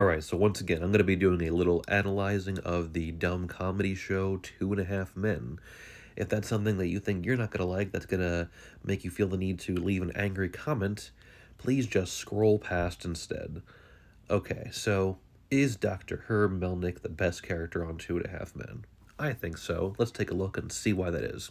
Alright, so once again, I'm gonna be doing a little analyzing of the dumb comedy show Two and a Half Men. If that's something that you think you're not gonna like, that's gonna make you feel the need to leave an angry comment, please just scroll past instead. Okay, so is Dr. Herb Melnick the best character on Two and a Half Men? I think so. Let's take a look and see why that is.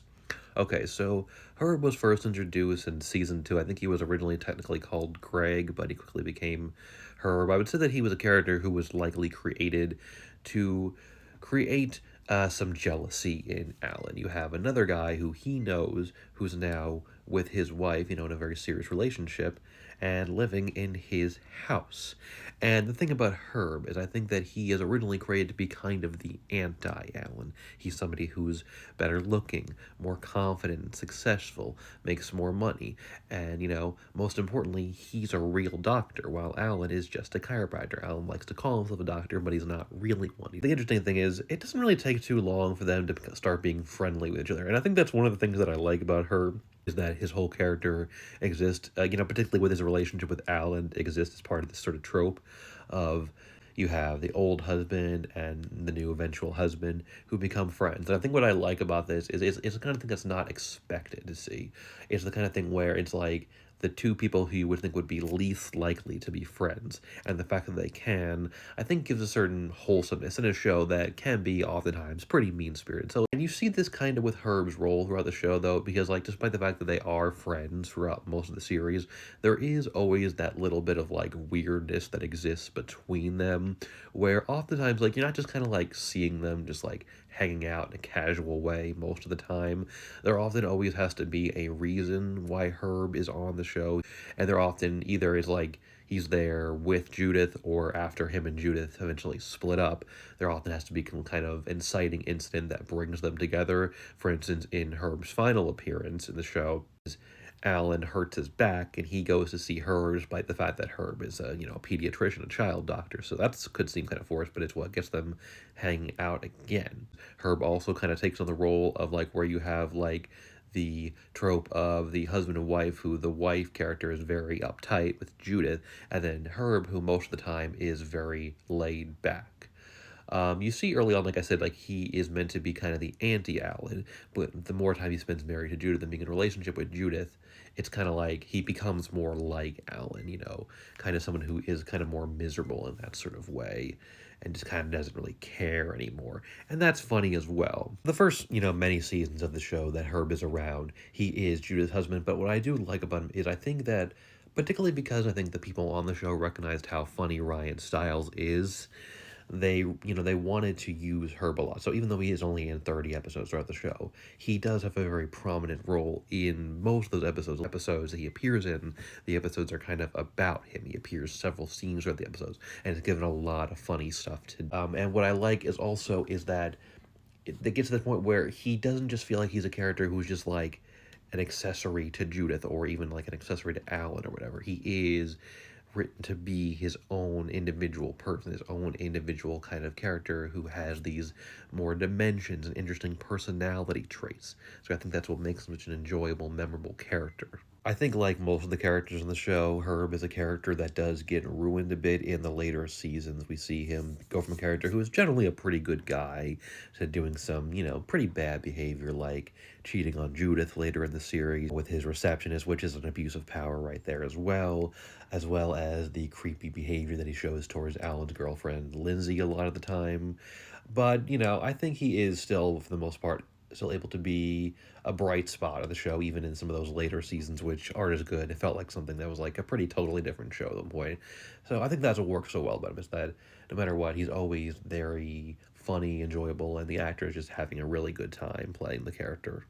Okay, so Herb was first introduced in season two. I think he was originally technically called Greg, but he quickly became Herb. I would say that he was a character who was likely created to create some jealousy in Alan. You have another guy who he knows who's now with his wife, in a very serious relationship, and living in his house. And the thing about Herb is I think that he is originally created to be kind of the anti-Alan. He's somebody who's better looking, more confident, successful, makes more money, and, most importantly, he's a real doctor, while Alan is just a chiropractor. Alan likes to call himself a doctor, but he's not really one. The interesting thing is, it doesn't really take too long for them to start being friendly with each other, and I think that's one of the things that I like about Herb, is that his whole character exists, particularly with his relationship with Alan, exists as part of this sort of trope of you have the old husband and the new eventual husband who become friends. And I think what I like about this is it's the kind of thing that's not expected to see. It's the kind of thing where it's like the two people who you would think would be least likely to be friends. And the fact that they can, I think, gives a certain wholesomeness in a show that can be oftentimes pretty mean-spirited. So, and you see this kind of with Herb's role throughout the show, though, because, despite the fact that they are friends throughout most of the series, there is always that little bit of, weirdness that exists between them, where oftentimes, you're not just kind of, seeing them just, hanging out in a casual way most of the time. There often always has to be a reason why Herb is on the show, and there often either is he's there with Judith, or after him and Judith eventually split up, there often has to be some kind of inciting incident that brings them together. For instance, in Herb's final appearance in the show, Alan hurts his back and he goes to see Herb, despite the fact that Herb is a pediatrician, a child doctor. So that could seem kind of forced, but it's what gets them hanging out again. Herb also kind of takes on the role of where you have the trope of the husband and wife, who the wife character is very uptight with Judith, and then Herb, who most of the time is very laid back. You see early on, like I said, he is meant to be kind of the anti-Alan, but the more time he spends married to Judith and being in a relationship with Judith, it's kind of like he becomes more like Alan, kind of someone who is kind of more miserable in that sort of way, and just kind of doesn't really care anymore. And that's funny as well. The first, many seasons of the show that Herb is around, he is Judith's husband, but what I do like about him is I think that, particularly because I think the people on the show recognized how funny Ryan Stiles is, they wanted to use Herb a lot. So even though he is only in 30 episodes throughout the show, he does have a very prominent role in most of those episodes. Episodes that he appears in, the episodes are kind of about him. He appears several scenes throughout the episodes, and it's given a lot of funny stuff to. And what I like is that it gets to the point where he doesn't just feel like he's a character who's just an accessory to Judith, or even an accessory to Alan or whatever. He is written to be his own individual person, his own individual kind of character who has these more dimensions and interesting personality traits. So I think that's what makes him such an enjoyable, memorable character. I think, like most of the characters in the show, Herb is a character that does get ruined a bit in the later seasons. We see him go from a character who is generally a pretty good guy to doing some, pretty bad behavior, like cheating on Judith later in the series with his receptionist, which is an abuse of power right there as well as the creepy behavior that he shows towards Alan's girlfriend, Lindsay, a lot of the time. But, I think he is still, for the most part, still able to be a bright spot of the show, even in some of those later seasons, which aren't as good. It felt like something that was a pretty totally different show at one point. So I think that's what works so well about him, is that no matter what, he's always very funny, enjoyable, and the actor is just having a really good time playing the character.